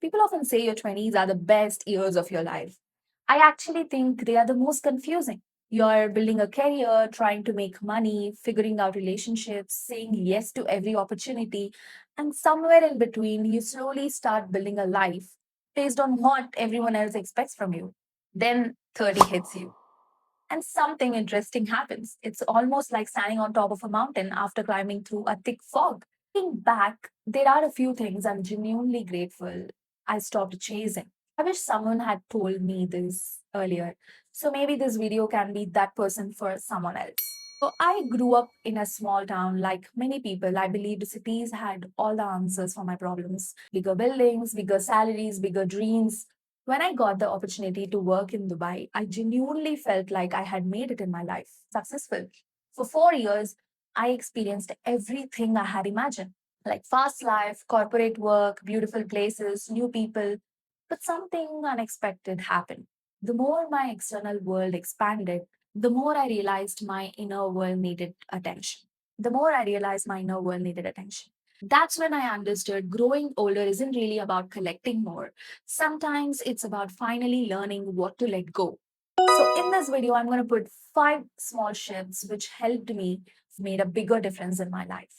People often say your 20s are the best years of your life. I actually think they are the most confusing. You're building a career, trying to make money, figuring out relationships, saying yes to every opportunity, and somewhere in between, you slowly start building a life based on what everyone else expects from you. Then 30 hits you, and something interesting happens. It's almost like standing on top of a mountain after climbing through a thick fog. Looking back, there are a few things I'm genuinely grateful I stopped chasing. I wish someone had told me this earlier. So maybe this video can be that person for someone else. So I grew up in a small town like many people. I believed cities had all the answers for my problems. Bigger buildings, bigger salaries, bigger dreams. When I got the opportunity to work in Dubai, I genuinely felt like I had made it in my life, successful. For 4 years, I experienced everything I had imagined, like fast life, corporate work, beautiful places, new people. But something unexpected happened. The more my external world expanded, the more I realized my inner world needed attention. The more I realized my inner world needed attention. That's when I understood growing older isn't really about collecting more. Sometimes it's about finally learning what to let go. So, in this video, I'm going to put 5 small shifts which helped me, made a bigger difference in my life.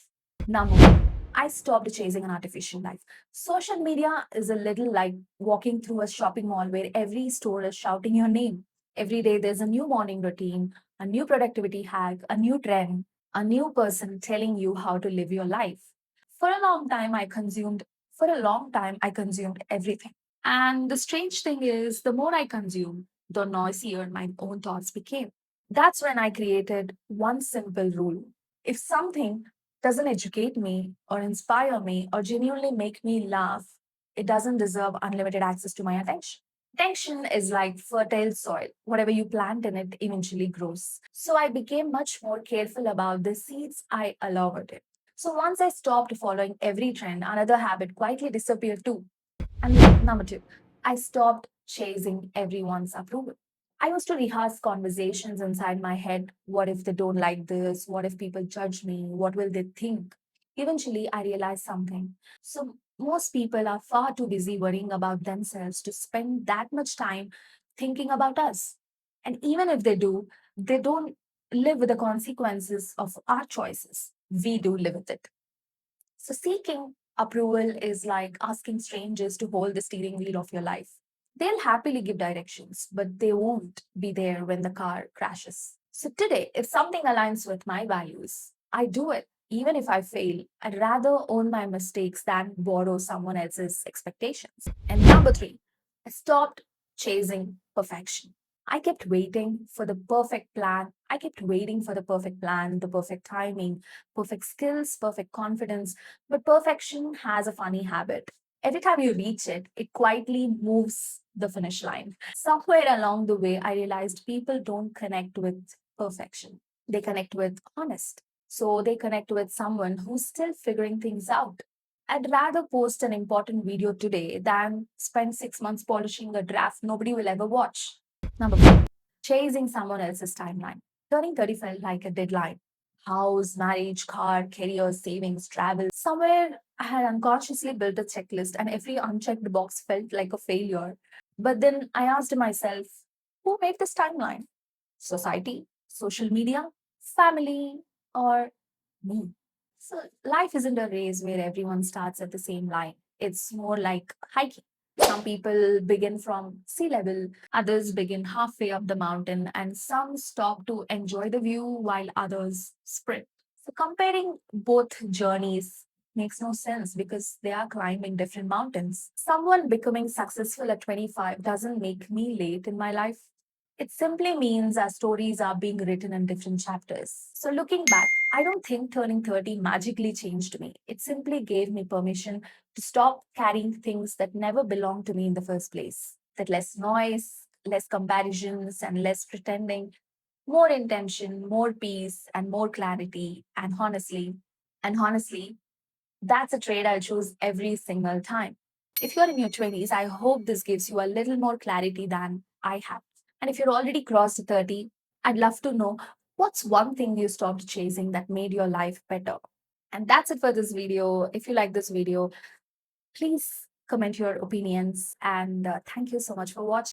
Number one, I stopped chasing an artificial life. Social media is a little like walking through a shopping mall where every store is shouting your name. Every day, there's a new morning routine, a new productivity hack, a new trend, a new person telling you how to live your life. For a long time, I consumed everything. And the strange thing is, the more I consumed, the noisier my own thoughts became. That's when I created one simple rule. If something doesn't educate me or inspire me or genuinely make me laugh, it doesn't deserve unlimited access to my attention. Attention is like fertile soil. Whatever you plant in it eventually grows. So I became much more careful about the seeds I allowed it. So once I stopped following every trend, another habit quietly disappeared too. And number two, I stopped chasing everyone's approval. I used to rehearse conversations inside my head. What if they don't like this? What if people judge me? What will they think? Eventually, I realized something. So, most people are far too busy worrying about themselves to spend that much time thinking about us. And even if they don't live with the consequences of our choices. We do live with it. So, seeking approval is like asking strangers to hold the steering wheel of your life. They'll happily give directions, but they won't be there when the car crashes. So, today, if something aligns with my values, I do it. Even if I fail, I'd rather own my mistakes than borrow someone else's expectations. And number three, I stopped chasing perfection. I kept waiting for the perfect plan. I kept waiting for the perfect plan, the perfect timing, perfect skills, perfect confidence. But perfection has a funny habit. Every time you reach it, it quietly moves the finish line. Somewhere along the way, I realized people don't connect with perfection, they connect with honest. So they connect with someone who's still figuring things out. I'd rather post an important video today than spend 6 months polishing a draft nobody will ever watch. Number four, chasing someone else's timeline. Turning 30 felt like a deadline. House, marriage, car, career, savings, travel. Somewhere I had unconsciously built a checklist, and every unchecked box felt like a failure. But then I asked myself, who made this timeline? Society, social media, family, or me? So life isn't a race where everyone starts at the same line. It's more like hiking. Some people begin from sea level, others begin halfway up the mountain, and some stop to enjoy the view while others sprint. So comparing both journeys makes no sense because they are climbing different mountains. Someone becoming successful at 25 doesn't make me late in my life. It simply means our stories are being written in different chapters. So, looking back, I don't think turning 30 magically changed me. It simply gave me permission to stop carrying things that never belonged to me in the first place. That less noise, less comparisons, and less pretending, more intention, more peace, and more clarity. And honestly, that's a trade I'll choose every single time. If you're in your 20s, I hope this gives you a little more clarity than I have. And if you're already crossed 30, I'd love to know what's one thing you stopped chasing that made your life better. And that's it for this video. If you like this video, please comment your opinions. And thank you so much for watching.